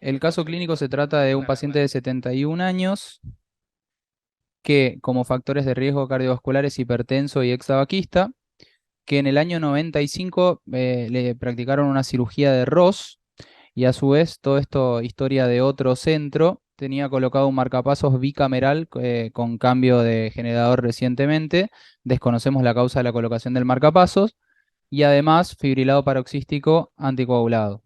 El caso clínico se trata de un paciente de 71 años que, como factores de riesgo cardiovasculares, hipertenso y extabaquista, que en el año 95 le practicaron una cirugía de Ross y a su vez todo esto historia de otro centro. Tenía colocado un marcapasos bicameral con cambio de generador recientemente. Desconocemos la causa de la colocación del marcapasos y además fibrilado paroxístico anticoagulado.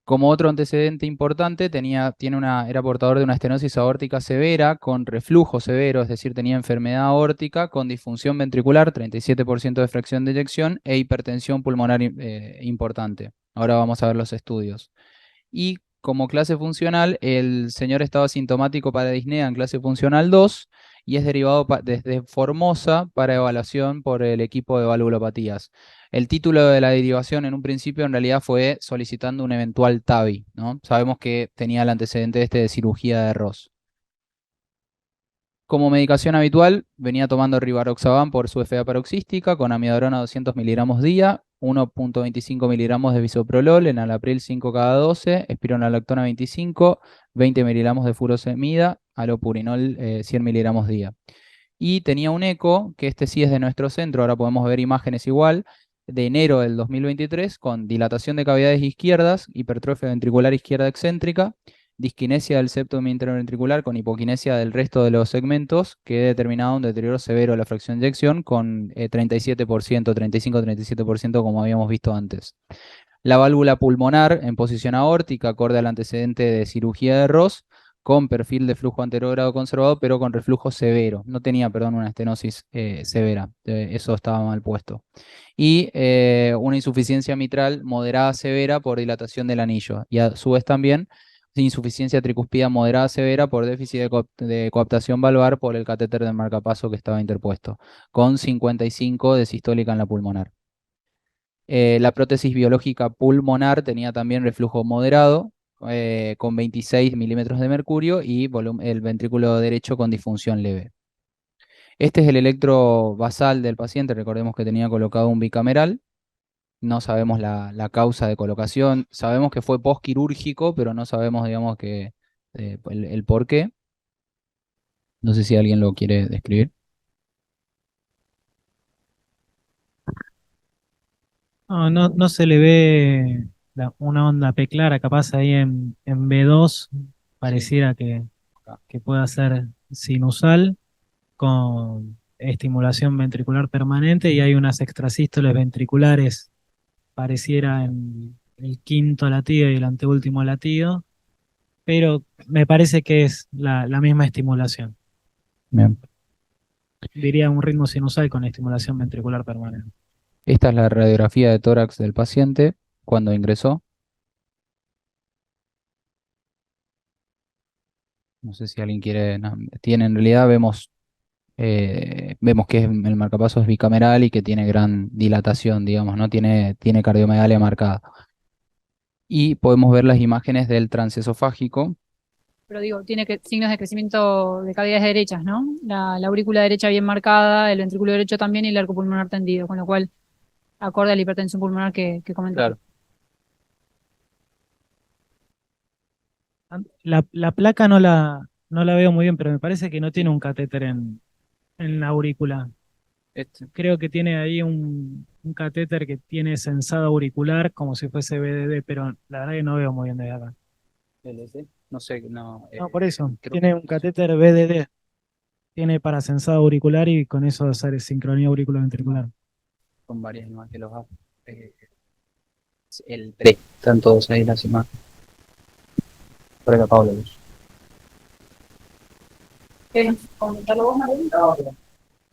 Como otro antecedente importante, era portador de una estenosis aórtica severa con reflujo severo, es decir, tenía enfermedad aórtica con disfunción ventricular, 37% de fracción de eyección e hipertensión pulmonar importante. Ahora vamos a ver los estudios. Y como clase funcional, el señor estaba sintomático para disnea en clase funcional 2 y es derivado desde Formosa para evaluación por el equipo de valvulopatías. El título de la derivación en un principio en realidad fue solicitando un eventual TAVI, ¿no? Sabemos que tenía el antecedente de cirugía de Ross. Como medicación habitual, venía tomando Rivaroxaban por su FA paroxística con amiodarona 200 miligramos día, 1,25 miligramos de bisoprolol, enalapril 5 cada 12, espironolactona 25, 20 miligramos de furosemida, alopurinol 100 miligramos día. Y tenía un eco, que este sí es de nuestro centro, ahora podemos ver imágenes igual, de enero del 2023, con dilatación de cavidades izquierdas, hipertrofia ventricular izquierda excéntrica, disquinesia del septum interventricular con hipoquinesia del resto de los segmentos, que he determinado un deterioro severo de la fracción de eyección con 37%, 35-37% como habíamos visto antes. La válvula pulmonar en posición aórtica, acorde al antecedente de cirugía de Ross, con perfil de flujo anterogrado conservado, pero con reflujo severo. No tenía, perdón, una estenosis severa. Eso estaba mal puesto. Y una insuficiencia mitral moderada severa por dilatación del anillo. Y a su vez también insuficiencia tricuspida moderada severa por déficit de coaptación valvar por el catéter de marcapaso que estaba interpuesto, con 55 de sistólica en la pulmonar. La prótesis biológica pulmonar tenía también reflujo moderado, con 26 milímetros de mercurio y el ventrículo derecho con disfunción leve. Este es el electro basal del paciente, recordemos que tenía colocado un bicameral. No sabemos la causa de colocación, sabemos que fue postquirúrgico, pero no sabemos, digamos, el por qué. No sé si alguien lo quiere describir. No, no se le ve una onda P clara, capaz ahí en B2 Sí, pareciera acá. que pueda ser sinusal con estimulación ventricular permanente y hay unas extrasístoles ventriculares, pareciera en el quinto latido y el anteúltimo latido, pero me parece que es la misma estimulación. Bien. Diría un ritmo sinusal con estimulación ventricular permanente. Esta es la radiografía de tórax del paciente cuando ingresó. No sé si alguien quiere. No, tiene, en realidad vemos que el marcapaso es bicameral y que tiene gran dilatación, digamos, ¿no? Tiene cardiomegalia marcada. Y podemos ver las imágenes del transesofágico. Pero digo, tiene signos de crecimiento de cavidades derechas, ¿no? La aurícula derecha bien marcada, el ventrículo derecho también y el arco pulmonar tendido, con lo cual acorde a la hipertensión pulmonar que comentaste. Claro. La placa no la veo muy bien, pero me parece que no tiene un catéter en la aurícula. Este, Creo que tiene ahí un catéter que tiene sensado auricular como si fuese BDD, pero la verdad que no veo muy bien desde acá. LC. No sé, no, No, por eso, creo que tiene un catéter BDD, tiene para sensado auricular y con eso hacer sincronía auriculoventricular. son varias imágenes que los hago. Eh, el 3, están todos ahí las imágenes. Por acá, Pablo. ¿Quieres comentarlo vos, María? No,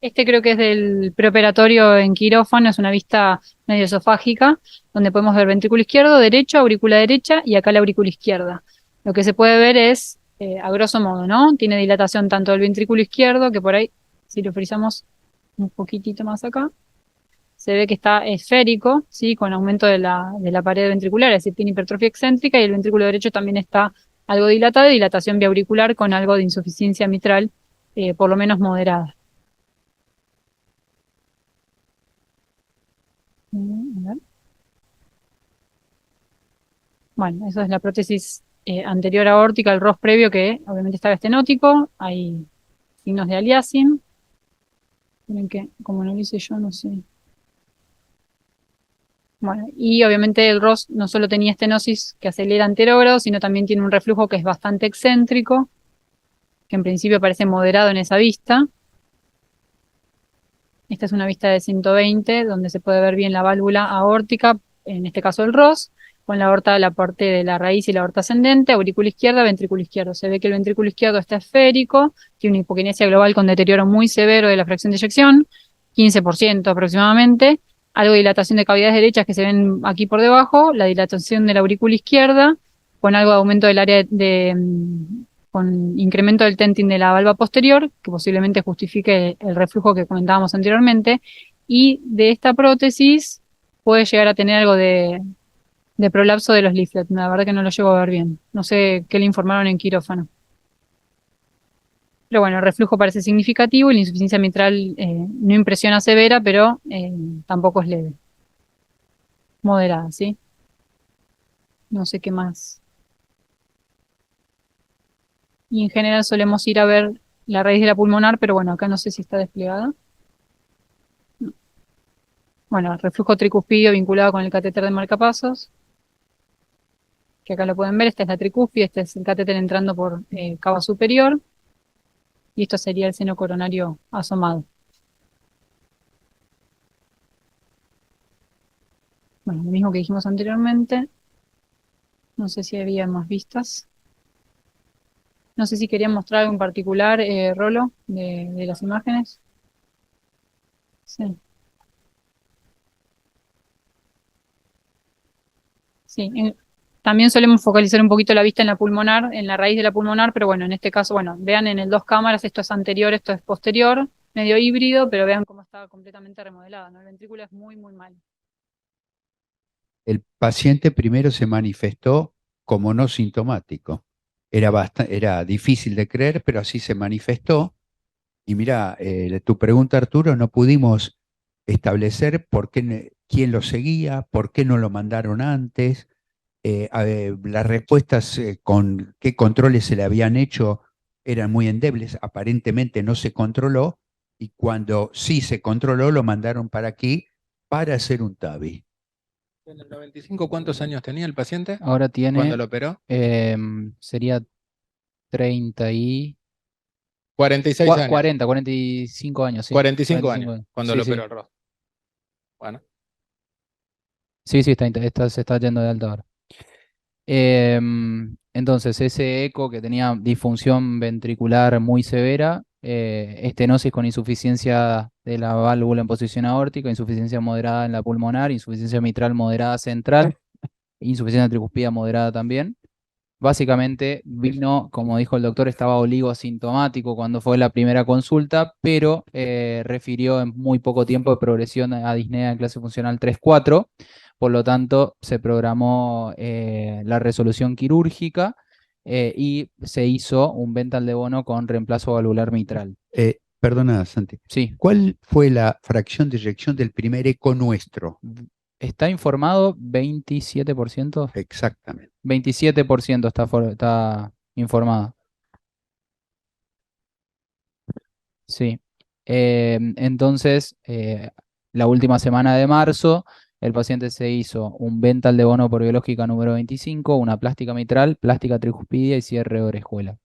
Este creo que es del preoperatorio en quirófano, es una vista medio esofágica, donde podemos ver ventrículo izquierdo, derecho, aurícula derecha y acá la aurícula izquierda. Lo que se puede ver es, a grosso modo, ¿no? Tiene dilatación tanto del ventrículo izquierdo, que por ahí, si lo frizamos un poquitito más acá, se ve que está esférico, ¿sí? Con aumento de la pared ventricular, es decir, tiene hipertrofia excéntrica y el ventrículo derecho también está algo dilatado, y dilatación biauricular con algo de insuficiencia mitral, por lo menos moderada. A ver. Bueno, eso es la prótesis anterior aórtica, el ROS previo que obviamente estaba estenótico, hay signos de aliasing. Miren que, como no lo hice yo, no sé. Bueno, y obviamente el ROS no solo tenía estenosis que acelera anterógrado, sino también tiene un reflujo que es bastante excéntrico, que en principio parece moderado en esa vista. Esta es una vista de 120, donde se puede ver bien la válvula aórtica, en este caso el ROS, con la aorta, la parte de la raíz y la aorta ascendente, aurícula izquierda, ventrículo izquierdo. Se ve que el ventrículo izquierdo está esférico, tiene una hipoquinesia global con deterioro muy severo de la fracción de eyección, 15% aproximadamente, algo de dilatación de cavidades derechas que se ven aquí por debajo, la dilatación de la aurícula izquierda, con algo de aumento del área con incremento del tenting de la valva posterior, que posiblemente justifique el reflujo que comentábamos anteriormente, y de esta prótesis puede llegar a tener algo de prolapso de los leaflets. La verdad que no lo llego a ver bien. No sé qué le informaron en quirófano. Pero bueno, el reflujo parece significativo y la insuficiencia mitral no impresiona severa, pero tampoco es leve. Moderada, ¿sí? No sé qué más. Y en general solemos ir a ver la raíz de la pulmonar, pero bueno, acá no sé si está desplegada. Bueno, reflujo tricuspidio vinculado con el catéter de marcapasos, que acá lo pueden ver, esta es la tricuspide, este es el catéter entrando por cava superior, y esto sería el seno coronario asomado. Bueno, lo mismo que dijimos anteriormente, no sé si había más vistas. No sé si querían mostrar algo en particular, Rolo, de las imágenes. Sí, sí. También solemos focalizar un poquito la vista en la pulmonar, en la raíz de la pulmonar, pero bueno, en este caso, bueno, vean en el dos cámaras, esto es anterior, esto es posterior, medio híbrido, pero vean cómo está completamente remodelado, ¿no? El ventrículo es muy, muy mal. El paciente primero se manifestó como no sintomático. Era difícil de creer, pero así se manifestó. Y mira, tu pregunta, Arturo, no pudimos establecer quién lo seguía, por qué no lo mandaron antes, las respuestas con qué controles se le habían hecho eran muy endebles, aparentemente no se controló, y cuando sí se controló lo mandaron para aquí para hacer un TAVI. En el 95, ¿cuántos años tenía el paciente Ahora cuando tiene, lo operó? sería 30 y... 46 años. 40, 45 años, sí. 45 45 años años. cuando Sí, lo sí. operó el rostro. Bueno, Sí, sí, se está yendo de alta ahora. Entonces, ese eco que tenía disfunción ventricular muy severa, estenosis con insuficiencia de la válvula en posición aórtica, insuficiencia moderada en la pulmonar, insuficiencia mitral moderada central, insuficiencia tricuspida moderada también. Básicamente vino, como dijo el doctor, estaba oligosintomático cuando fue la primera consulta, pero refirió en muy poco tiempo de progresión a disnea en clase funcional 3-4. Por lo tanto, se programó la resolución quirúrgica y se hizo un vental de bono con reemplazo valvular mitral. Perdona, Santi. Sí, ¿Cuál fue la fracción de eyección del primer eco nuestro? está informado 27%. Exactamente. 27% está informado. Sí. Entonces, la última semana de marzo, el paciente se hizo un vental de bono por biológica número 25, una plástica mitral, plástica tricuspidia y cierre de orejuela.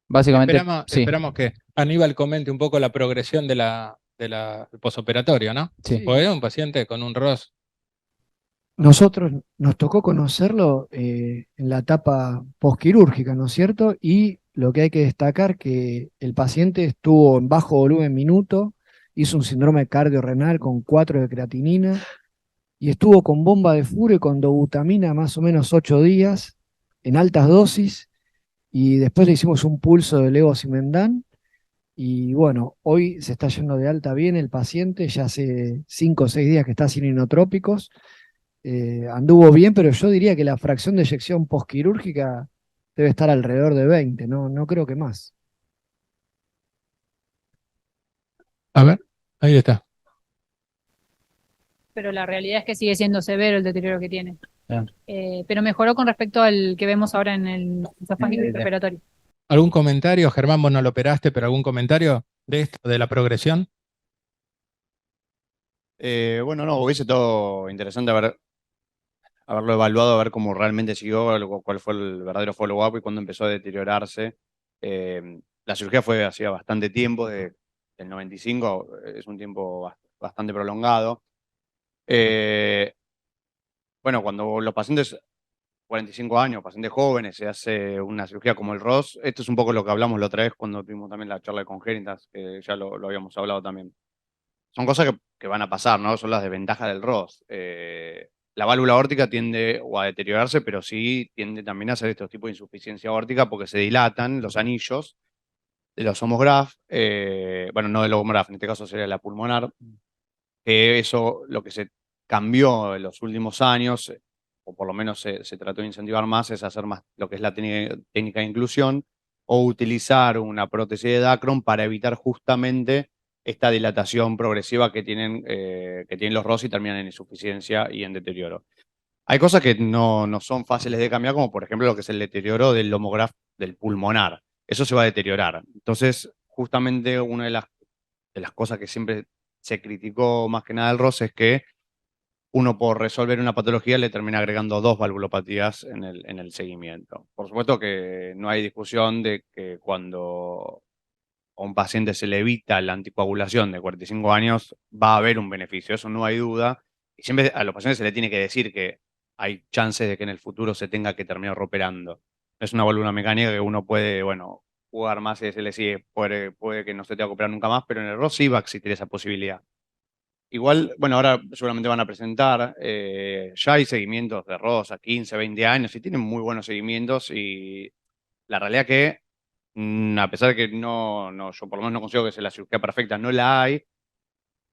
Básicamente, sí, esperamos que Aníbal comente un poco la progresión del posoperatorio, ¿no? sí. Porque era un paciente con un ROS. Nosotros nos tocó conocerlo en la etapa posquirúrgica, ¿no es cierto? Y lo que hay que destacar que el paciente estuvo en bajo volumen minuto, hizo un síndrome cardiorrenal con 4 de creatinina y estuvo con bomba de Fure con dobutamina más o menos 8 días en altas dosis y después le hicimos un pulso de levosimendan y bueno, hoy se está yendo de alta bien el paciente, ya hace 5 o 6 días que está sin inotrópicos, anduvo bien, pero yo diría que la fracción de eyección posquirúrgica debe estar alrededor de 20, no creo que más. A ver, ahí está. Pero la realidad es que sigue siendo severo el deterioro que tiene. Pero mejoró con respecto al que vemos ahora en el esofágico y Sí. preoperatorio. ¿Algún comentario? Germán, vos no lo operaste, pero ¿algún comentario de esto, de la progresión? Bueno, no, hubiese todo interesante haberlo evaluado, a ver cómo realmente siguió, cuál fue el verdadero follow-up y cuándo empezó a deteriorarse. La cirugía fue hacía bastante tiempo, desde el 95, es un tiempo bastante prolongado. Bueno, cuando los pacientes, 45 años, pacientes jóvenes, se hace una cirugía como el ROS, esto es un poco lo que hablamos la otra vez cuando tuvimos también la charla de congénitas, que ya lo habíamos hablado también. Son cosas que van a pasar, ¿no? Son las desventajas del ROS. La válvula aórtica tiende o a deteriorarse, pero sí tiende también a hacer estos tipos de insuficiencia aórtica porque se dilatan los anillos de los homógrafos, bueno, no del homógrafo, en este caso sería la pulmonar, que eso lo que se cambió en los últimos años, o por lo menos se trató de incentivar más, es hacer más lo que es la técnica de inclusión o utilizar una prótesis de Dacron para evitar justamente esta dilatación progresiva que tienen los ROS y terminan en insuficiencia y en deterioro. Hay cosas que no son fáciles de cambiar, como por ejemplo lo que es el deterioro del homógrafo del pulmonar. Eso se va a deteriorar. Entonces, justamente una de las cosas que siempre se criticó más que nada del ROS es que uno por resolver una patología le termina agregando dos valvulopatías en el seguimiento. Por supuesto que no hay discusión de que cuando a un paciente se le evita la anticoagulación de 45 años, va a haber un beneficio, eso no hay duda. Y siempre a los pacientes se le tiene que decir que hay chances de que en el futuro se tenga que terminar operando. Es una válvula mecánica que uno puede, bueno, jugar más y decirle, sí, puede que no se tenga que operar nunca más, pero en el ROS sí va a existir esa posibilidad. Igual, bueno, ahora seguramente van a presentar, ya hay seguimientos de ROS a 15, 20 años y tienen muy buenos seguimientos y la realidad que, a pesar de que yo por lo menos no considero que sea la cirugía perfecta, no la hay,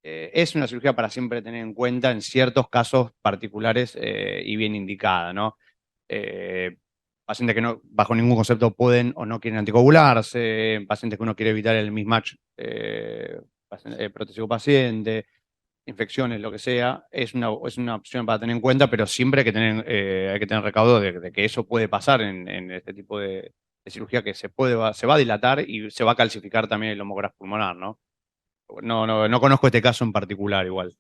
es una cirugía para siempre tener en cuenta en ciertos casos particulares y bien indicada, ¿no? Eh, Pacientes que no, bajo ningún concepto pueden o no quieren anticoagularse, pacientes que uno quiere evitar el mismatch prótesis-paciente, infecciones, lo que sea, es una opción para tener en cuenta, pero siempre hay que tener recaudo de que eso puede pasar en este tipo de cirugía que se va a dilatar y se va a calcificar también el homógrafo pulmonar, ¿no? No conozco este caso en particular igual.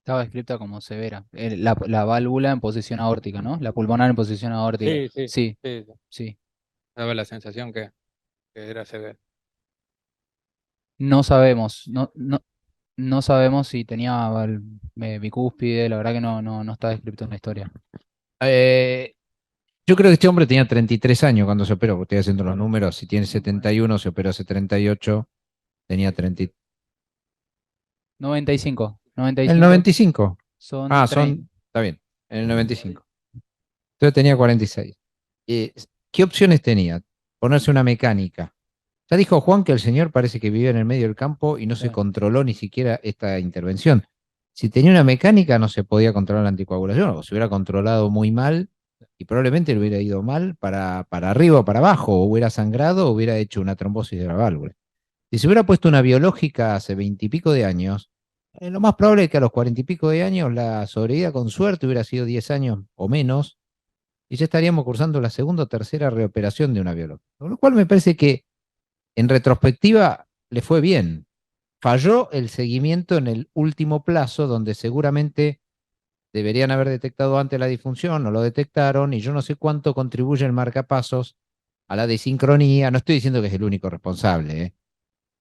Estaba descrita como severa. La válvula en posición aórtica, ¿no? La pulmonar en posición aórtica. Sí, sí, Sí, sí. sí. Daba la sensación que era severo. No sabemos, no sabemos si tenía bicúspide, la verdad que no está descrito en la historia. Eh, yo creo que este hombre tenía 33 años cuando se operó, porque estoy haciendo los números, si tiene 71, se operó hace 38, tenía 30. 95, El 95 95. son 30. Está bien, en el 95. Entonces tenía 46. ¿Qué opciones tenía? Ponerse una mecánica. Ya dijo Juan que el señor parece que vivía en el medio del campo y no se Claro. controló ni siquiera esta intervención. Si tenía una mecánica no se podía controlar la anticoagulación, o se hubiera controlado muy mal y probablemente le hubiera ido mal para arriba o para abajo, o hubiera sangrado o hubiera hecho una trombosis de la válvula. Si se hubiera puesto una biológica hace 20 y pico de años, lo más probable es que a los 40 y pico de años la sobrevida con suerte hubiera sido 10 años o menos, y ya estaríamos cursando la segunda o tercera reoperación de una biológica. Con lo cual me parece que en retrospectiva le fue bien. Falló el seguimiento en el último plazo, donde seguramente deberían haber detectado antes la disfunción, no lo detectaron, y yo no sé cuánto contribuye el marcapasos a la desincronía. No estoy diciendo que es el único responsable,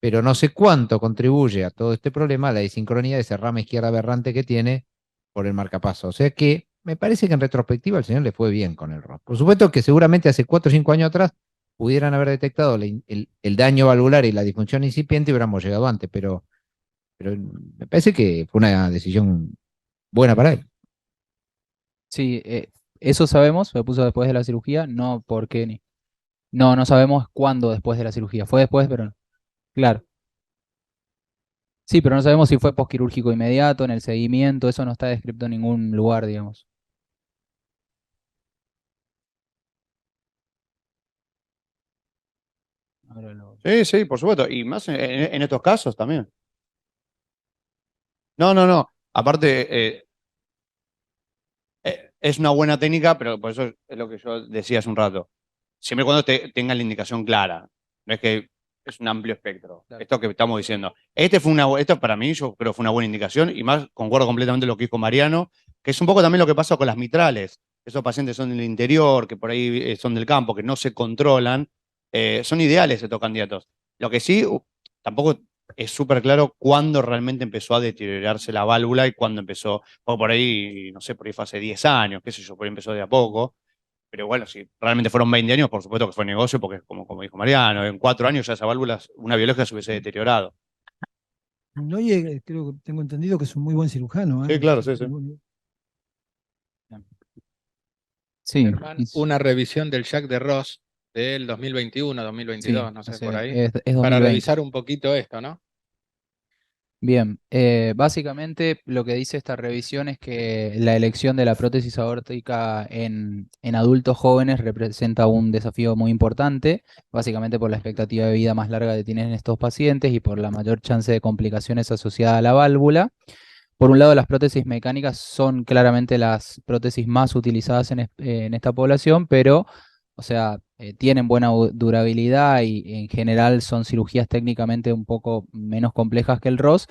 pero no sé cuánto contribuye a todo este problema la desincronía de esa rama izquierda aberrante que tiene por el marcapaso. O sea que me parece que en retrospectiva al señor le fue bien con el ROS. Por supuesto que seguramente hace 4 o 5 años atrás pudieran haber detectado el daño valvular y la disfunción incipiente y hubiéramos llegado antes, pero me parece que fue una decisión buena para él. Sí, eso sabemos, se puso después de la cirugía, no por qué ni. No sabemos cuándo después de la cirugía. Fue después, pero no. Claro. Sí, pero no sabemos si fue posquirúrgico inmediato, en el seguimiento, eso no está descrito en ningún lugar, digamos. Ahora Sí, sí, por supuesto, y más en estos casos también. No. Aparte, es una buena técnica, pero por eso es lo que yo decía hace un rato. Siempre y cuando tenga la indicación clara. No es que es un amplio espectro. Claro. Esto que estamos diciendo. Esto para mí, yo creo que fue una buena indicación, y más concuerdo completamente con lo que dijo Mariano, que es un poco también lo que pasa con las mitrales. Esos pacientes son del interior, que por ahí son del campo, que no se controlan. Son ideales estos candidatos. Lo que sí, tampoco es súper claro cuándo realmente empezó a deteriorarse la válvula y cuándo empezó, o por ahí, no sé, por ahí fue hace 10 años, qué sé yo, por ahí empezó de a poco. Pero bueno, si realmente fueron 20 años, por supuesto que fue negocio, porque como dijo Mariano, en 4 años ya esa válvula, una biológica se hubiese deteriorado. Noye, creo que tengo entendido que es un muy buen cirujano, ¿eh? Sí, claro, sí, sí. Sí, Germán, una revisión del Jack de Ross del 2021, 2022, sí, no sé, sí, por ahí, es para 2020. revisar un poquito esto, ¿no? Bien, básicamente lo que dice esta revisión es que la elección de la prótesis aórtica en adultos jóvenes representa un desafío muy importante, básicamente por la expectativa de vida más larga que tienen estos pacientes y por la mayor chance de complicaciones asociadas a la válvula. Por un lado, las prótesis mecánicas son claramente las prótesis más utilizadas en esta población, pero, o sea, tienen buena durabilidad y en general son cirugías técnicamente un poco menos complejas que el ROS,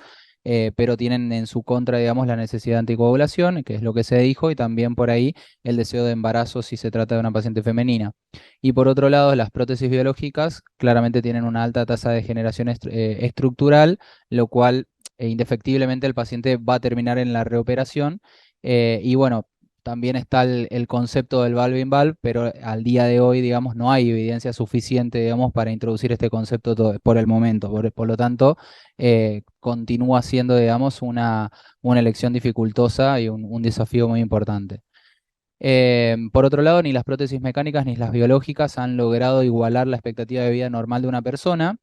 pero tienen en su contra, digamos, la necesidad de anticoagulación, que es lo que se dijo, y también por ahí el deseo de embarazo si se trata de una paciente femenina. Y por otro lado, las prótesis biológicas claramente tienen una alta tasa de generación estructural, lo cual indefectiblemente el paciente va a terminar en la reoperación. Y bueno, también está el concepto del valve in valve, pero al día de hoy, digamos, no hay evidencia suficiente, digamos, para introducir este concepto por el momento. Por lo tanto, continúa siendo, digamos, una elección dificultosa y un desafío muy importante. Por otro lado, ni las prótesis mecánicas ni las biológicas han logrado igualar la expectativa de vida normal de una persona.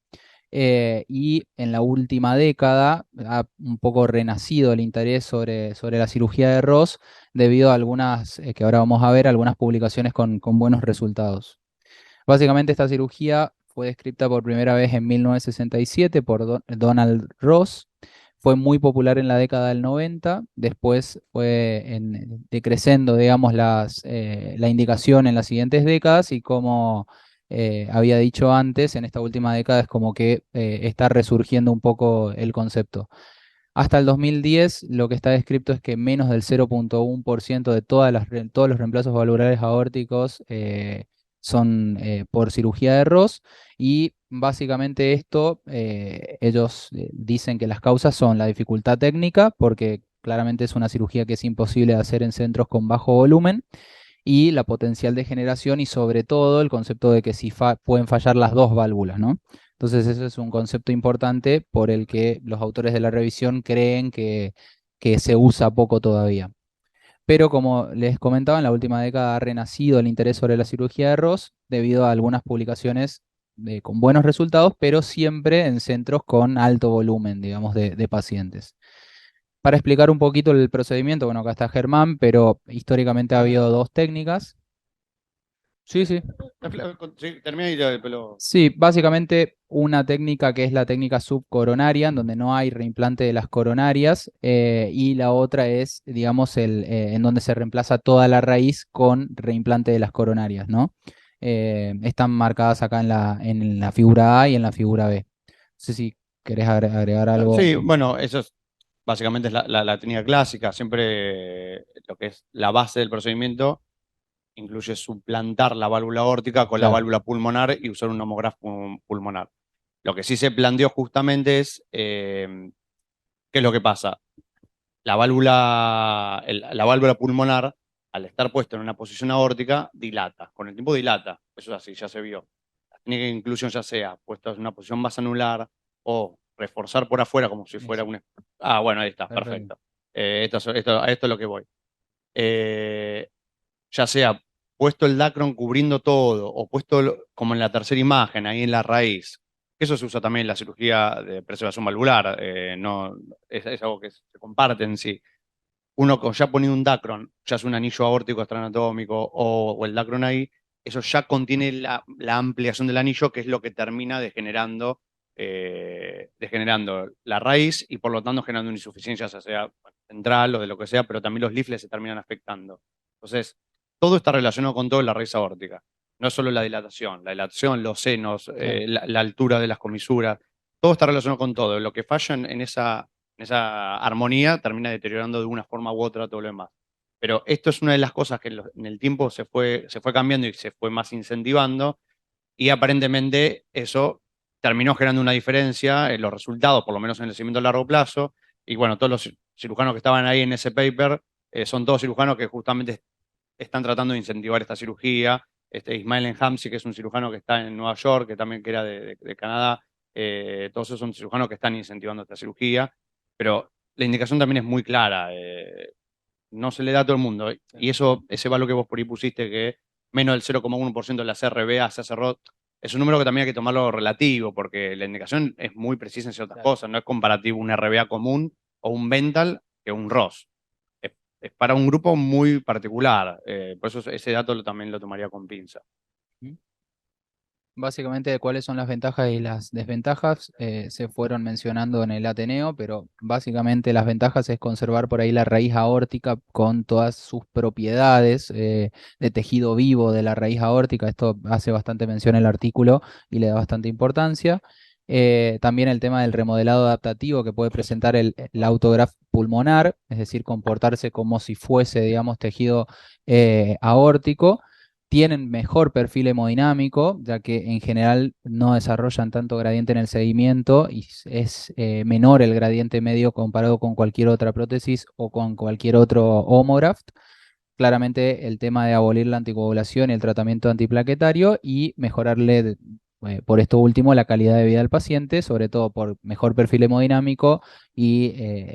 Y en la última década ha un poco renacido el interés sobre la cirugía de Ross debido a algunas, que ahora vamos a ver, algunas publicaciones con buenos resultados. Básicamente esta cirugía fue descrita por primera vez en 1967 por Donald Ross. Fue muy popular en la década del 90, después fue decreciendo, digamos, la indicación en las siguientes décadas y como había dicho antes, en esta última década es como que está resurgiendo un poco el concepto. Hasta el 2010 lo que está descrito es que menos del 0,1% de todos los reemplazos valvulares aórticos son por cirugía de Ross y básicamente esto ellos dicen que las causas son la dificultad técnica porque claramente es una cirugía que es imposible de hacer en centros con bajo volumen y la potencial degeneración y sobre todo el concepto de que si pueden fallar las dos válvulas, ¿no? Entonces eso es un concepto importante por el que los autores de la revisión creen que se usa poco todavía. Pero como les comentaba, en la última década ha renacido el interés sobre la cirugía de Ross debido a algunas publicaciones con buenos resultados, pero siempre en centros con alto volumen, digamos, de pacientes. Para explicar un poquito el procedimiento, bueno, acá está Germán, pero históricamente ha habido dos técnicas. Sí, sí. Sí, termina y después lo... Sí, básicamente una técnica que es la técnica subcoronaria, en donde no hay reimplante de las coronarias, y la otra es, digamos, en donde se reemplaza toda la raíz con reimplante de las coronarias, ¿no? Están marcadas acá en la figura A y en la figura B. No sé si querés agregar algo. Sí, bueno, eso es básicamente es la técnica clásica. Siempre lo que es la base del procedimiento incluye suplantar la válvula aórtica con la Claro. válvula pulmonar y usar un homógrafo pulmonar. Lo que sí se planteó justamente es, ¿qué es lo que pasa? La válvula pulmonar, al estar puesta en una posición aórtica, dilata. Con el tiempo dilata. Eso es así, ya se vio. La técnica de inclusión ya sea puesta en una posición más anular o reforzar por afuera como si fuera un... Ah, bueno, ahí está, perfecto. A esto es lo que voy. Ya sea puesto el dacron cubriendo todo o puesto como en la tercera imagen, ahí en la raíz. Eso se usa también en la cirugía de preservación valvular, no, es algo que se comparte en sí. Uno ya poniendo un dacron, ya es un anillo aórtico extraanatómico o el dacron ahí, eso ya contiene la ampliación del anillo, que es lo que termina degenerando la raíz y por lo tanto generando una insuficiencia, ya sea central o de lo que sea, pero también los leaflets se terminan afectando. Entonces, todo está relacionado con todo en la raíz aórtica. No es solo la dilatación, los senos, la altura de las comisuras, todo está relacionado con todo. Lo que falla en esa armonía termina deteriorando de una forma u otra todo lo demás. Pero esto es una de las cosas que en el tiempo se fue cambiando y se fue más incentivando, y aparentemente eso terminó generando una diferencia en los resultados, por lo menos en el seguimiento a largo plazo. Y bueno, todos los cirujanos que estaban ahí en ese paper son todos cirujanos que justamente están tratando de incentivar esta cirugía. Ismail Enhamsi, que es un cirujano que está en Nueva York, que era de Canadá, todos esos son cirujanos que están incentivando esta cirugía, pero la indicación también es muy clara. No se le da a todo el mundo. Y ese valor que vos por ahí pusiste, que menos del 0,1% de las RBA se cerró, es un número que también hay que tomarlo relativo, porque la indicación es muy precisa en ciertas cosas. No es comparativo un RBA común o un Bental que un ROS. Es para un grupo muy particular. Por eso ese dato también lo tomaría con pinza. Básicamente de cuáles son las ventajas y las desventajas se fueron mencionando en el Ateneo, pero básicamente las ventajas es conservar por ahí la raíz aórtica con todas sus propiedades de tejido vivo de la raíz aórtica. Esto hace bastante mención el artículo y le da bastante importancia. También el tema del remodelado adaptativo que puede presentar el autograf pulmonar, es decir, comportarse como si fuese, digamos, tejido aórtico. Tienen mejor perfil hemodinámico, ya que en general no desarrollan tanto gradiente en el seguimiento y es menor el gradiente medio comparado con cualquier otra prótesis o con cualquier otro homograft. Claramente el tema de abolir la anticoagulación y el tratamiento antiplaquetario y mejorarle, por esto último, la calidad de vida del paciente, sobre todo por mejor perfil hemodinámico y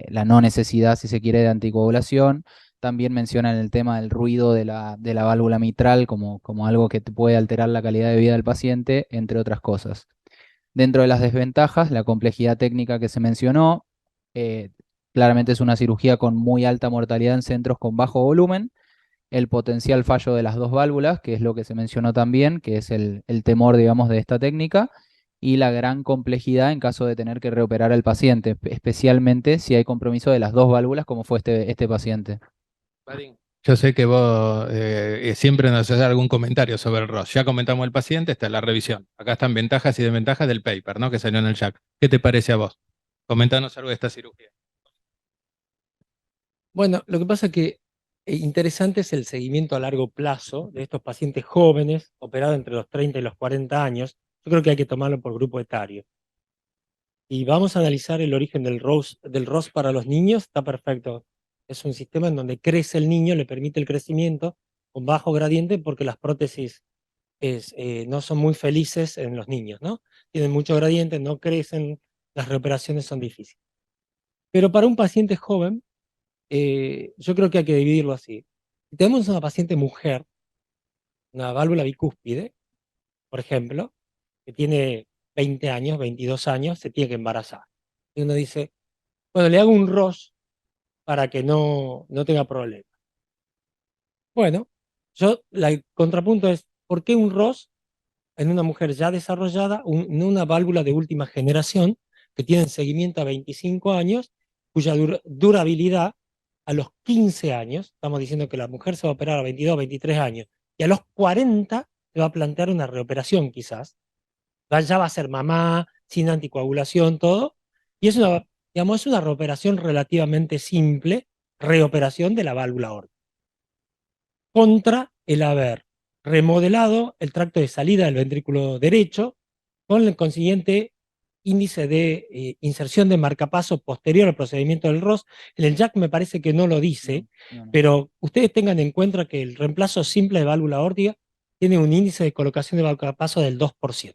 la no necesidad, si se quiere, de anticoagulación. También mencionan el tema del ruido de la válvula mitral como algo que te puede alterar la calidad de vida del paciente, entre otras cosas. Dentro de las desventajas, la complejidad técnica que se mencionó, claramente es una cirugía con muy alta mortalidad en centros con bajo volumen, el potencial fallo de las dos válvulas, que es lo que se mencionó también, que es el temor, digamos, de esta técnica, y la gran complejidad en caso de tener que reoperar al paciente, especialmente si hay compromiso de las dos válvulas, como fue este paciente. Yo sé que vos siempre nos haces algún comentario sobre el ROS. Ya comentamos el paciente, está la revisión. Acá están ventajas y desventajas del paper, ¿no? Que salió en el JACC. ¿Qué te parece a vos? Comentanos algo de esta cirugía. Bueno, lo que pasa es que interesante es el seguimiento a largo plazo de estos pacientes jóvenes, operados entre los 30 y los 40 años. Yo creo que hay que tomarlo por grupo etario. Y vamos a analizar el origen del ROS para los niños, está perfecto. Es un sistema en donde crece el niño, le permite el crecimiento con bajo gradiente porque las prótesis no son muy felices en los niños, ¿no? Tienen mucho gradiente, no crecen, las reoperaciones son difíciles. Pero para un paciente joven, yo creo que hay que dividirlo así. Si tenemos una paciente mujer, una válvula bicúspide, por ejemplo, que tiene 20 años, 22 años, se tiene que embarazar. Y uno dice, bueno, le hago un ROS para que no tenga problemas. Bueno, el contrapunto es, ¿por qué un ROS en una mujer ya desarrollada, una válvula de última generación, que tiene seguimiento a 25 años, cuya durabilidad a los 15 años, estamos diciendo que la mujer se va a operar a 22, 23 años, y a los 40 se va a plantear una reoperación quizás, ya va a ser mamá, sin anticoagulación, todo, y es una reoperación relativamente simple, reoperación de la válvula aórtica, contra el haber remodelado el tracto de salida del ventrículo derecho, con el consiguiente índice de inserción de marcapaso posterior al procedimiento del ROS. En el JACC me parece que no lo dice, pero ustedes tengan en cuenta que el reemplazo simple de válvula aórtica tiene un índice de colocación de marcapaso del 2%,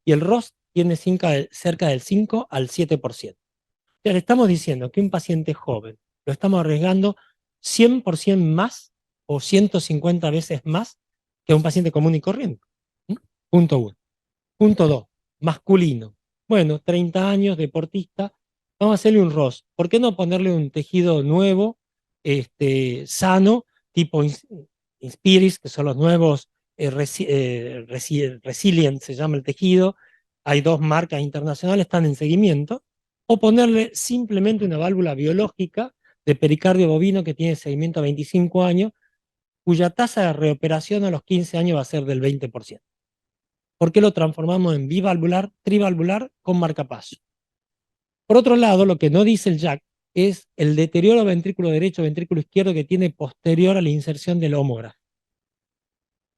y el ROS tiene cerca del 5 al 7%. O sea, le estamos diciendo que un paciente joven lo estamos arriesgando 100% más o 150 veces más que un paciente común y corriente. Punto 1. Punto 2. Masculino. Bueno, 30 años, deportista. Vamos a hacerle un ROS. ¿Por qué no ponerle un tejido nuevo, sano, tipo Inspiris, que son los nuevos Resilient, se llama el tejido? Hay 2 marcas internacionales, están en seguimiento. O ponerle simplemente una válvula biológica de pericardio bovino que tiene seguimiento a 25 años, cuya tasa de reoperación a los 15 años va a ser del 20%. ¿Por qué lo transformamos en bivalvular, trivalvular con marcapaso? Por otro lado, lo que no dice el JAK es el deterioro ventrículo derecho, ventrículo izquierdo que tiene posterior a la inserción del homógrafo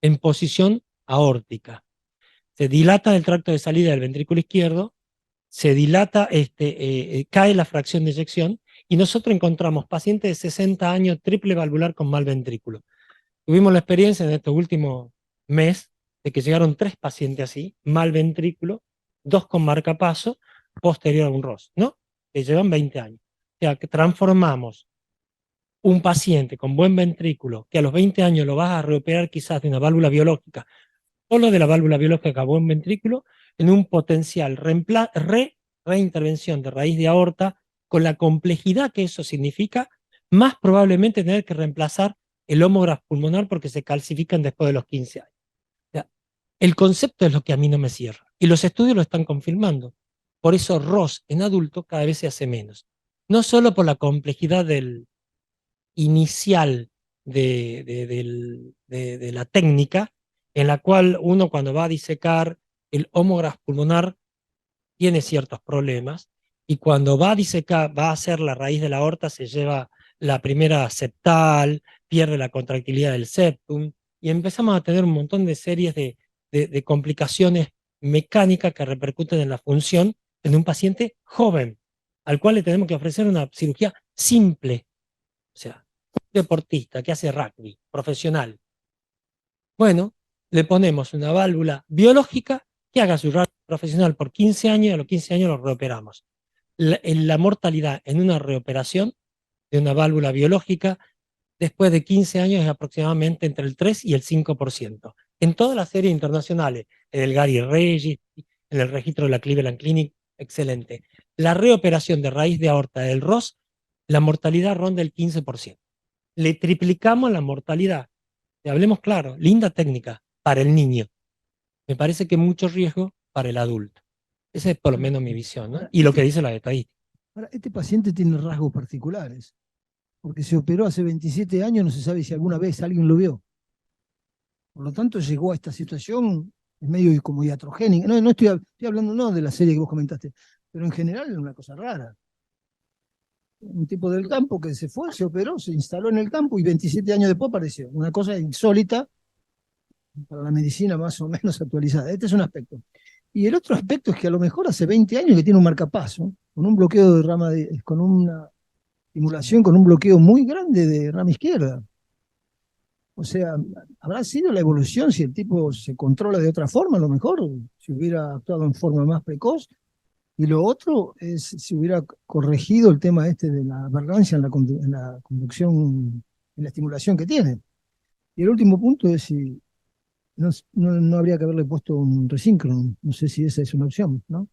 en posición aórtica. Se dilata el tracto de salida del ventrículo izquierdo, se dilata, cae la fracción de eyección y nosotros encontramos pacientes de 60 años triple valvular con mal ventrículo. Tuvimos la experiencia en estos últimos meses de que llegaron 3 pacientes así, mal ventrículo, 2 con marcapaso, posterior a un ROS, ¿no? Que llevan 20 años. O sea, que transformamos un paciente con buen ventrículo, que a los 20 años lo vas a reoperar quizás de una válvula biológica, solo de la válvula biológica a buen ventrículo, en un potencial reintervención de raíz de aorta, con la complejidad que eso significa, más probablemente tener que reemplazar el homógrafo pulmonar porque se calcifican después de los 15 años. O sea, el concepto es lo que a mí no me cierra, y los estudios lo están confirmando. Por eso ROS en adulto cada vez se hace menos. No solo por la complejidad del inicial de la técnica, en la cual uno cuando va a disecar el homógrafo pulmonar tiene ciertos problemas, y cuando va a disecar, va a hacer la raíz de la aorta, se lleva la primera septal, pierde la contractilidad del septum, y empezamos a tener un montón de series de complicaciones mecánicas que repercuten en la función en un paciente joven, al cual le tenemos que ofrecer una cirugía simple. O sea, un deportista que hace rugby, profesional. Bueno, le ponemos una válvula biológica que haga su rugby profesional por 15 años y a los 15 años lo reoperamos. La mortalidad en una reoperación de una válvula biológica después de 15 años es aproximadamente entre el 3 y el 5%. En todas las series internacionales, en el Gary Regis, en el registro de la Cleveland Clinic, excelente. La reoperación de raíz de aorta del ROS, la mortalidad ronda el 15%. Le triplicamos la mortalidad. Y hablemos claro, linda técnica para el niño. Me parece que mucho riesgo para el adulto. Esa es por lo menos mi visión, ¿no? Y lo que dice la estadística. Ahora, este paciente tiene rasgos particulares, porque se operó hace 27 años, no se sabe si alguna vez alguien lo vio. Por lo tanto, llegó a esta situación medio como iatrogénica. No estoy hablando no de la serie que vos comentaste, pero en general es una cosa rara. Un tipo del campo que se fue, se operó, se instaló en el campo y 27 años después apareció. Una cosa insólita para la medicina más o menos actualizada. Este es un aspecto. Y el otro aspecto es que a lo mejor hace 20 años que tiene un marcapaso, con un bloqueo de rama, con una estimulación, con un bloqueo muy grande de rama izquierda. O sea, habrá sido la evolución si el tipo se controla de otra forma, a lo mejor, si hubiera actuado en forma más precoz. Y lo otro es si hubiera corregido el tema este de la aberrancia en la conducción, en la estimulación que tiene. Y el último punto es si no habría que haberle puesto un resíncrono. No sé si esa es una opción, ¿no?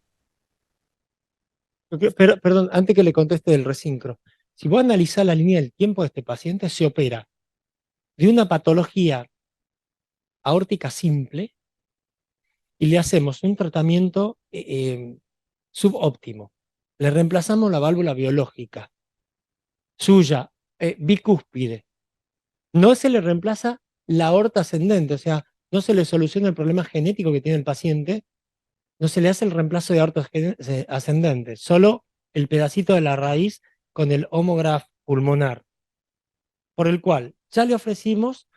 Pero, perdón, antes que le conteste del resíncro. Si vos analizás la línea del tiempo de este paciente, se opera de una patología aórtica simple y le hacemos un tratamiento subóptimo. Le reemplazamos la válvula biológica suya, bicúspide. No se le reemplaza la aorta ascendente, o sea, no se le soluciona el problema genético que tiene el paciente, no se le hace el reemplazo de aorta ascendente, solo el pedacito de la raíz con el homógrafo pulmonar, por el cual ya le ofrecimos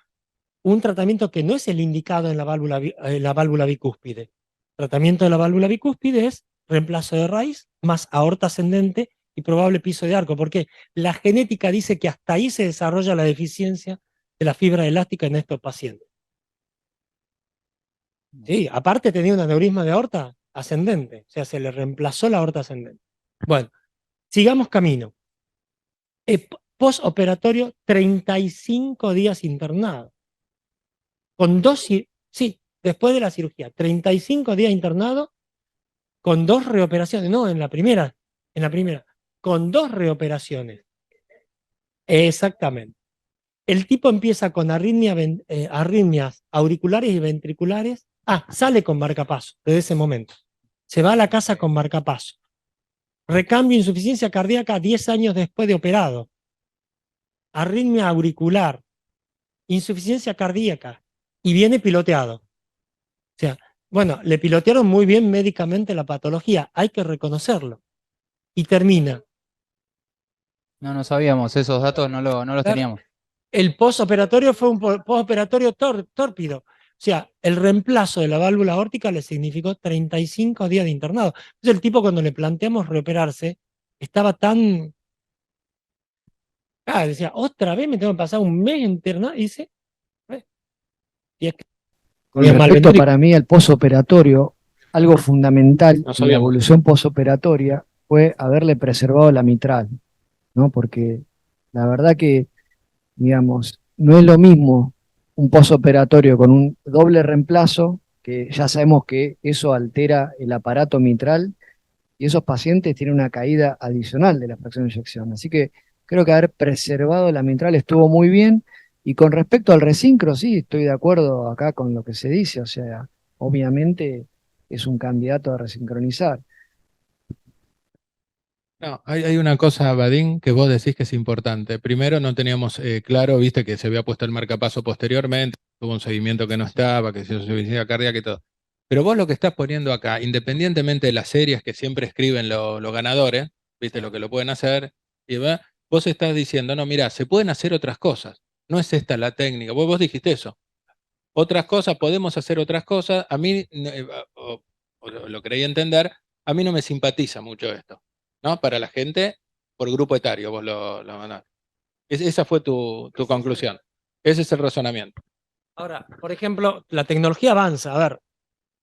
un tratamiento que no es el indicado en la válvula bicúspide. El tratamiento de la válvula bicúspide es reemplazo de raíz más aorta ascendente y probable piso de arco, porque la genética dice que hasta ahí se desarrolla la deficiencia de la fibra elástica en estos pacientes. Sí, aparte tenía un aneurisma de aorta ascendente, o sea, se le reemplazó la aorta ascendente. Bueno, sigamos camino. Postoperatorio, 35 días internado. Con sí, después de la cirugía, 35 días internado, con 2 reoperaciones, no, en la primera, con 2 reoperaciones. Exactamente. El tipo empieza con arritmias auriculares y ventriculares. Sale con marcapaso desde ese momento. Se va a la casa con marcapaso. Recambio insuficiencia cardíaca 10 años después de operado. Arritmia auricular. insuficiencia cardíaca y viene piloteado. O sea, bueno, le pilotearon muy bien médicamente la patología, hay que reconocerlo. Y termina. No sabíamos, esos datos no los Claro, teníamos. el postoperatorio fue un postoperatorio tórpido. O sea, el reemplazo de la válvula aórtica le significó 35 días de internado. Entonces el tipo, cuando le planteamos reoperarse, estaba tan... decía, otra vez me tengo que pasar un mes internado. Y dice, y es que Con tenía mal respecto ventrículo. para mí al posoperatorio, algo fundamental No en la sabíamos. evolución posoperatoria fue haberle preservado la mitral, ¿no? Porque la verdad que, digamos, no es lo mismo un posoperatorio con un doble reemplazo, que ya sabemos que eso altera el aparato mitral y esos pacientes tienen una caída adicional de la fracción de eyección. Así que creo que haber preservado la mitral estuvo muy bien. Y con respecto al resincro, sí, estoy de acuerdo acá con lo que se dice. O sea, obviamente es un candidato a resincronizar. No, hay una cosa, Badín, que vos decís que es importante. Primero, no teníamos claro, viste, que se había puesto el marcapaso posteriormente, tuvo un seguimiento que no estaba, que se hizo insuficiencia cardíaca y todo. Pero vos lo que estás poniendo acá, independientemente de las series que siempre escriben los ganadores, viste, lo que lo pueden hacer, y vos estás diciendo, no, mira, se pueden hacer otras cosas. No es esta la técnica. Vos dijiste eso. Otras cosas, podemos hacer otras cosas. A mí, o lo creí entender, a mí no me simpatiza mucho esto, ¿no? Para la gente, por grupo etario, vos lo mandaste. Esa fue tu conclusión. Ese es el razonamiento. Ahora, por ejemplo, la tecnología avanza. A ver,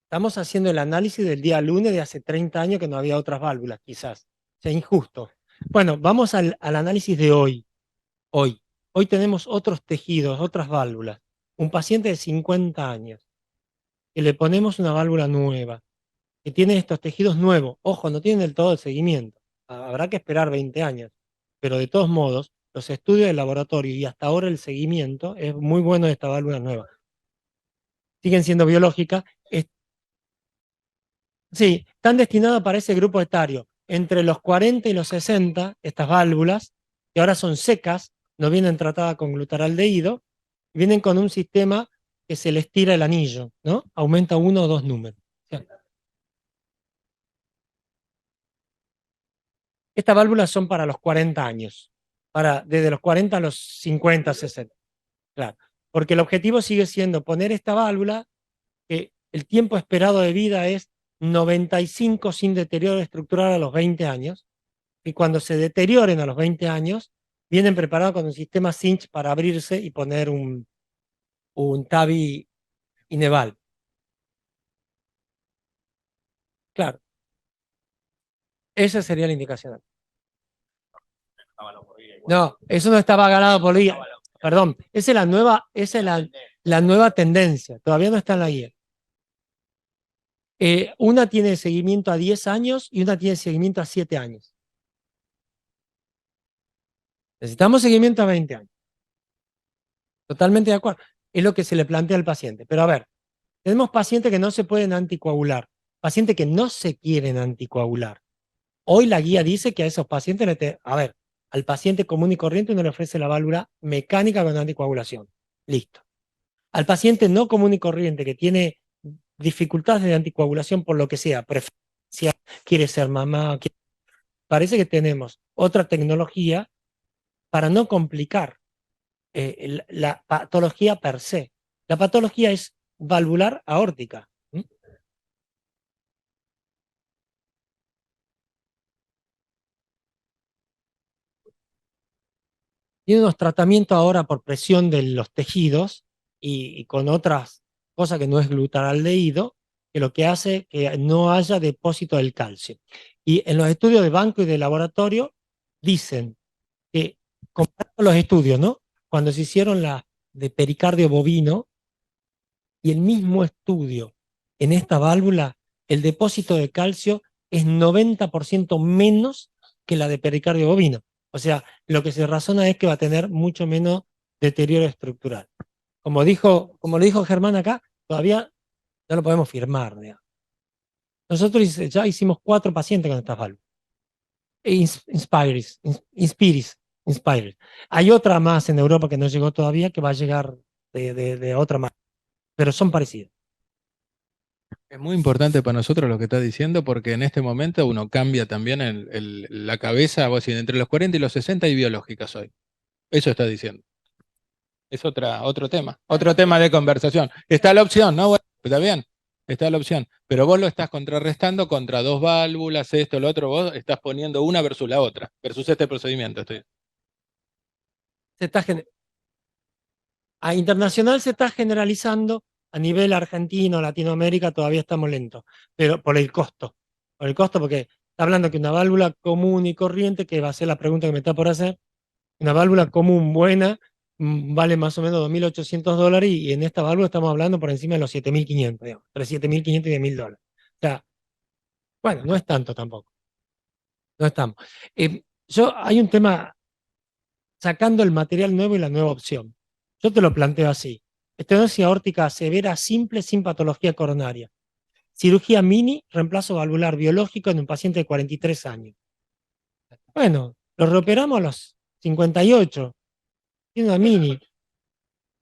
estamos haciendo el análisis del día lunes de hace 30 años que no había otras válvulas, quizás. Sea injusto. Bueno, vamos al análisis de hoy. Hoy tenemos otros tejidos, otras válvulas. Un paciente de 50 años, que le ponemos una válvula nueva, que tiene estos tejidos nuevos. Ojo, no tienen del todo el seguimiento. Habrá que esperar 20 años. Pero de todos modos, los estudios de laboratorio y hasta ahora el seguimiento es muy bueno de esta válvula nueva. Siguen siendo biológicas. Sí, están destinadas para ese grupo etario. Entre los 40 y los 60, estas válvulas, que ahora son secas, no vienen tratadas con glutaraldehído, vienen con un sistema que se les tira el anillo, ¿no? Aumenta 1 o 2 números. O sea, estas válvulas son para los 40 años, desde los 40 a los 50, 60. Claro, porque el objetivo sigue siendo poner esta válvula, que el tiempo esperado de vida es 95 sin deterioro estructural a los 20 años, y cuando se deterioren a los 20 años, vienen preparados con un sistema cinch para abrirse y poner un TAVI Ineval. Claro, esa sería la indicación. No, eso no estaba ganado por guía. Perdón, esa es la nueva tendencia. Todavía no está en la guía. Una tiene seguimiento a 10 años y una tiene seguimiento a 7 años. Necesitamos seguimiento a 20 años. Totalmente de acuerdo. Es lo que se le plantea al paciente. Pero a ver, tenemos pacientes que no se pueden anticoagular, pacientes que no se quieren anticoagular. Hoy la guía dice que a esos pacientes, al paciente común y corriente uno le ofrece la válvula mecánica con anticoagulación. Listo. Al paciente no común y corriente que tiene dificultades de anticoagulación por lo que sea, preferencia, quiere ser mamá, parece que tenemos otra tecnología para no complicar la patología per se. La patología es valvular aórtica. Tiene unos tratamientos ahora por presión de los tejidos y con otras cosas que no es glutaraldehído, que lo que hace que no haya depósito del calcio. Y en los estudios de banco y de laboratorio dicen que, comparando los estudios, ¿no? Cuando se hicieron la de pericardio bovino y el mismo estudio en esta válvula, el depósito de calcio es 90% menos que la de pericardio bovino. O sea, lo que se razona es que va a tener mucho menos deterioro estructural. Como le dijo Germán acá, todavía no lo podemos firmar. Digamos. Nosotros ya hicimos 4 pacientes con estas válvulas. Inspiris. Hay otra más en Europa que no llegó todavía, que va a llegar de otra manera, pero son parecidas. Es muy importante para nosotros lo que está diciendo porque en este momento uno cambia también la cabeza, vos decís, entre los 40 y los 60 hay biológicas hoy. Eso está diciendo. Es otro tema de conversación. Está la opción, ¿no? Bueno, está bien, está la opción. Pero vos lo estás contrarrestando contra dos válvulas, esto, lo otro, vos estás poniendo una versus la otra, versus este procedimiento. Se está a internacional se está generalizando, a nivel argentino, Latinoamérica todavía estamos lentos, pero por el costo, porque está hablando que una válvula común y corriente, que va a ser la pregunta que me está por hacer, una válvula común buena vale más o menos $2.800 y en esta válvula estamos hablando por encima de los 7.500, digamos, entre 7.500 y $10.000. O sea, bueno, no es tanto tampoco, no estamos. Hay un tema, sacando el material nuevo y la nueva opción. Yo te lo planteo así. Estenosis aórtica severa simple sin patología coronaria. Cirugía mini, reemplazo valvular biológico en un paciente de 43 años. Bueno, lo reoperamos a los 58. Tiene una mini.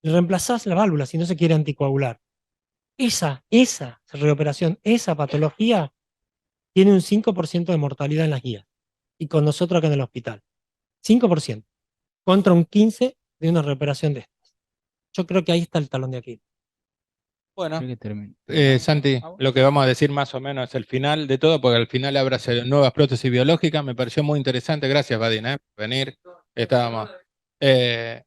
Le reemplazás la válvula si no se quiere anticoagular. Esa reoperación, esa patología, tiene un 5% de mortalidad en las guías. Y con nosotros acá en el hospital. 5%. Contra un 15% de una reoperación de estas. Yo creo que ahí está el talón de Aquiles. Bueno, Santi, lo que vamos a decir más o menos es el final de todo, porque al final habrá nuevas prótesis biológicas. Me pareció muy interesante. Gracias, Vadim, por venir. Estábamos.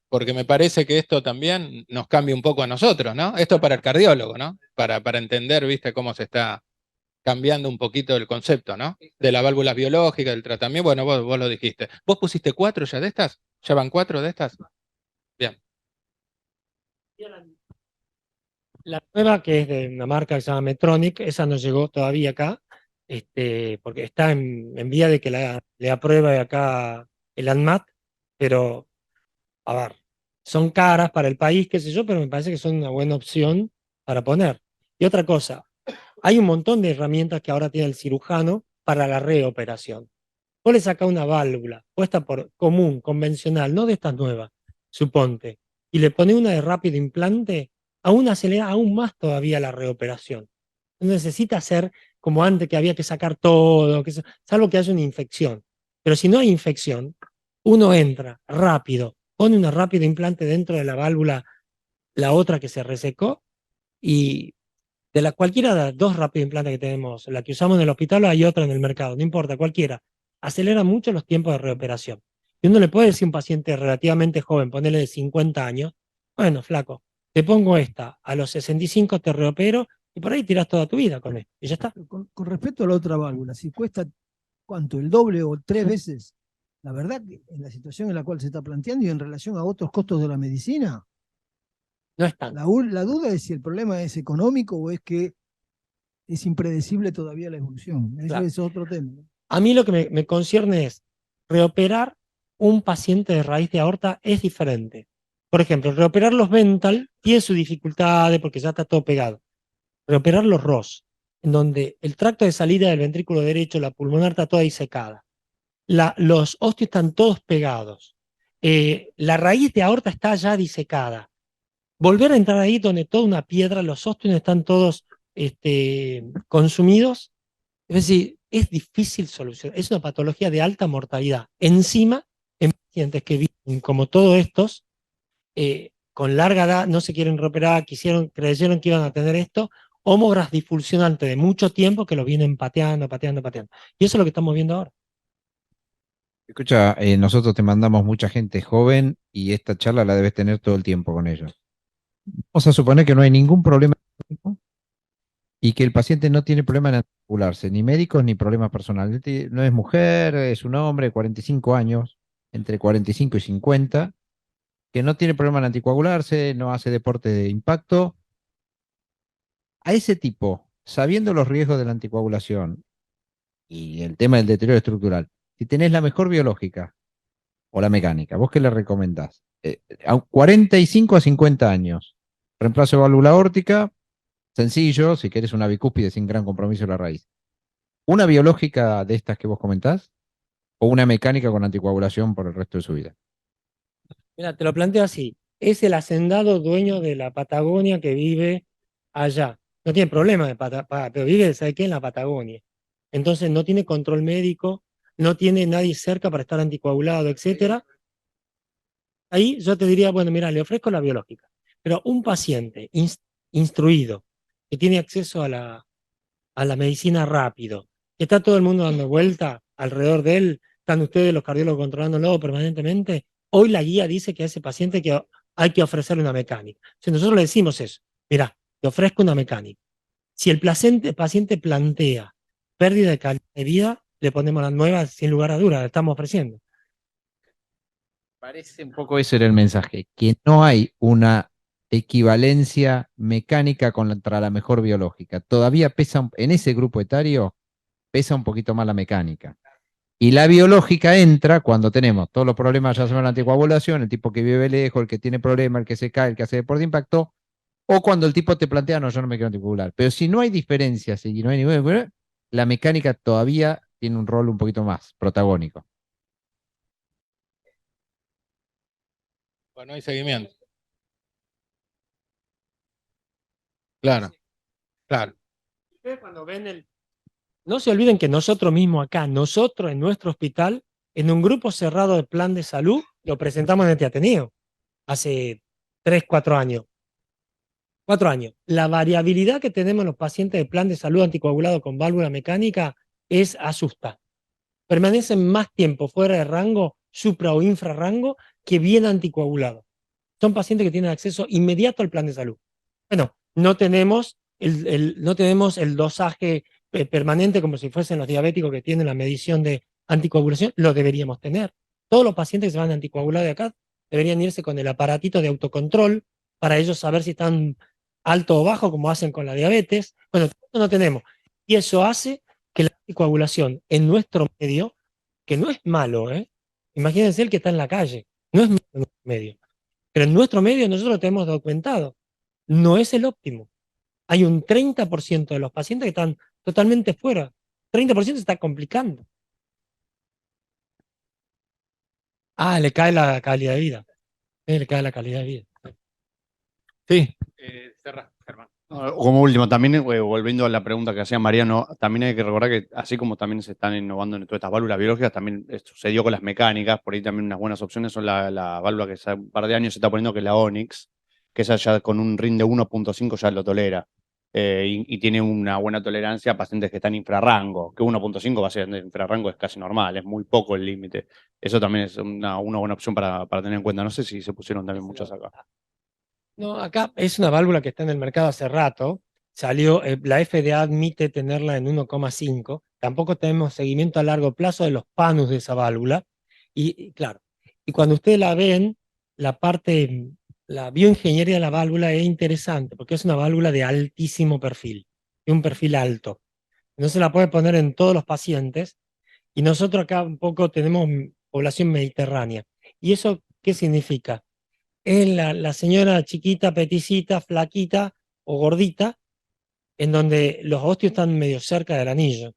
Porque me parece que esto también nos cambia un poco a nosotros, ¿no? Esto para el cardiólogo, ¿no? Para entender, viste, cómo se está cambiando un poquito el concepto, ¿no? De las válvulas biológicas, del tratamiento. Bueno, vos lo dijiste. ¿Vos pusiste 4 ya de estas? ¿Ya van 4 de estas? Bien. La nueva, que es de una marca que se llama Medtronic, esa no llegó todavía acá, porque está en vía de que le apruebe acá el ANMAT, pero, a ver, son caras para el país, qué sé yo, pero me parece que son una buena opción para poner. Y otra cosa, hay un montón de herramientas que ahora tiene el cirujano para la reoperación. Vos le sacás una válvula puesta por común, convencional, no de estas nuevas, suponte, y le pones una de rápido implante, aún acelera aún más todavía la reoperación. No necesita ser como antes, que había que sacar todo, salvo que haya una infección. Pero si no hay infección, uno entra rápido, pone una rápido implante dentro de la válvula, la otra que se resecó, y cualquiera de las dos rápido implantes que tenemos, la que usamos en el hospital o hay otra en el mercado, no importa, cualquiera, acelera mucho los tiempos de reoperación. Y uno le puede decir a un paciente relativamente joven, ponerle de 50 años, bueno, flaco, te pongo esta, a los 65 te reopero y por ahí tiras toda tu vida con esto. Y ya está. Con respecto a la otra válvula, si cuesta cuánto, el doble o 3 veces, la verdad que en la situación en la cual se está planteando y en relación a otros costos de la medicina, no es tanto. La duda es si el problema es económico o es que es impredecible todavía la evolución. Eso Claro. es otro tema. A mí lo que me concierne es reoperar un paciente de raíz de aorta es diferente. Por ejemplo, reoperar los Vental tiene sus dificultades porque ya está todo pegado. Reoperar los ROS, en donde el tracto de salida del ventrículo derecho, la pulmonar está toda disecada. Los ostios están todos pegados. La raíz de aorta está ya disecada. Volver a entrar ahí donde toda una piedra, los ostios están todos consumidos. Es decir, es difícil solucionar. Es una patología de alta mortalidad. Encima, en pacientes que viven como todos estos, con larga edad, no se quieren reoperar, creyeron que iban a tener esto, homogras disfuncionantes de mucho tiempo que lo vienen pateando. Y eso es lo que estamos viendo ahora. Escucha, nosotros te mandamos mucha gente joven y esta charla la debes tener todo el tiempo con ellos. Vamos a suponer que no hay ningún problema y que el paciente no tiene problema en articularse, ni médicos ni problemas personales. No es mujer, es un hombre de 45 años, entre 45 y 50, que no tiene problema en anticoagularse, no hace deporte de impacto. A ese tipo, sabiendo los riesgos de la anticoagulación y el tema del deterioro estructural, si tenés la mejor biológica o la mecánica, ¿vos qué le recomendás? A 45 a 50 años, reemplazo de válvula aórtica, sencillo, si querés una bicúspide sin gran compromiso de la raíz. ¿Una biológica de estas que vos comentás o una mecánica con anticoagulación por el resto de su vida? Mira, te lo planteo así. es el hacendado dueño de la Patagonia que vive allá. No tiene problema pero vive, ¿sabe qué? En la Patagonia. Entonces no tiene control médico, no tiene nadie cerca para estar anticoagulado, etcétera. Ahí yo te diría, bueno, mira, le ofrezco la biológica. Pero un paciente instruido, que tiene acceso a la medicina rápido, que está todo el mundo dando vuelta alrededor de él, están ustedes los cardiólogos controlándolo permanentemente, hoy la guía dice que a ese paciente que hay que ofrecerle una mecánica. Si nosotros le decimos eso, mira, te ofrezco una mecánica. Si el paciente plantea pérdida de calidad de vida, le ponemos la nueva sin lugar a dudas, la estamos ofreciendo. Parece un poco ese era el mensaje, que no hay una equivalencia mecánica contra la mejor biológica. Todavía pesa, en ese grupo etario, pesa un poquito más la mecánica. Y la biológica entra cuando tenemos todos los problemas ya son la anticoagulación, el tipo que vive lejos, el que tiene problemas, el que se cae, el que hace deporte de impacto, o cuando el tipo te plantea, no, yo no me quiero anticoagular. Pero si no hay diferencias y no hay ningún, la mecánica todavía tiene un rol un poquito más protagónico. Bueno, hay seguimiento. Claro, claro. Ustedes cuando ven no se olviden que nosotros mismos acá, nosotros en nuestro hospital, en un grupo cerrado de plan de salud, lo presentamos en este Ateneo hace 3, 4 años. 4 años. La variabilidad que tenemos en los pacientes de plan de salud anticoagulado con válvula mecánica asusta. Permanecen más tiempo fuera de rango, supra o infrarrango, que bien anticoagulados. Son pacientes que tienen acceso inmediato al plan de salud. Bueno, no tenemos el dosaje permanente como si fuesen los diabéticos que tienen la medición de anticoagulación, lo deberíamos tener. Todos los pacientes que se van a anticoagular de acá deberían irse con el aparatito de autocontrol para ellos saber si están alto o bajo, como hacen con la diabetes. Bueno, esto no tenemos. Y eso hace que la anticoagulación en nuestro medio, que no es malo, imagínense el que está en la calle, no es malo en nuestro medio, pero en nuestro medio nosotros lo tenemos documentado, no es el óptimo. Hay un 30% de los pacientes que están totalmente fuera, 30% se está complicando. Le cae la calidad de vida, le cae la calidad de vida. Sí, cerrá, Germán. Como último, también volviendo a la pregunta que hacía Mariano, también hay que recordar que así como también se están innovando en todas estas válvulas biológicas, también sucedió con las mecánicas, por ahí también unas buenas opciones son la válvula que hace un par de años se está poniendo, que es la Onyx, que esa ya con un RIN de 1.5 ya lo tolera, y tiene una buena tolerancia a pacientes que están en infrarrango, que 1.5 va a ser en infrarrango, es casi normal, es muy poco el límite. Eso también es una buena opción para tener en cuenta. No sé si se pusieron también muchas acá. No, acá es una válvula que está en el mercado hace rato. Salió, la FDA admite tenerla en 1,5. Tampoco tenemos seguimiento a largo plazo de los panus de esa válvula. Y claro, y cuando ustedes la ven, la bioingeniería de la válvula es interesante porque es una válvula de altísimo perfil, de un perfil alto. No se la puede poner en todos los pacientes. Y nosotros acá un poco tenemos población mediterránea. ¿Y eso qué significa? Es la señora chiquita, peticita, flaquita o gordita, en donde los ostios están medio cerca del anillo.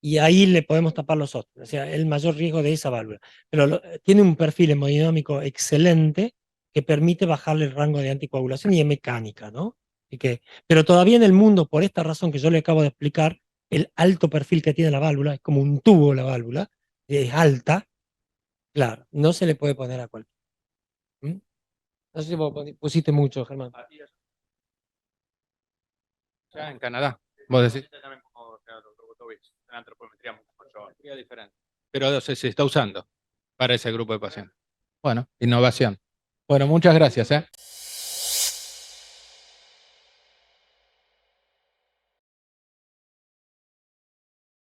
Y ahí le podemos tapar los ostios. O sea, el mayor riesgo de esa válvula. Pero tiene un perfil hemodinámico excelente que permite bajarle el rango de anticoagulación y es mecánica, ¿no? Pero todavía en el mundo, por esta razón que yo le acabo de explicar, el alto perfil que tiene la válvula, es como un tubo la válvula, es alta, claro, no se le puede poner a cualquiera. ¿Mm? No sé si vos pusiste mucho, Germán. Ya en Canadá, vos decís. Diferente. Pero se está usando para ese grupo de pacientes. Bueno, innovación. Bueno, muchas gracias,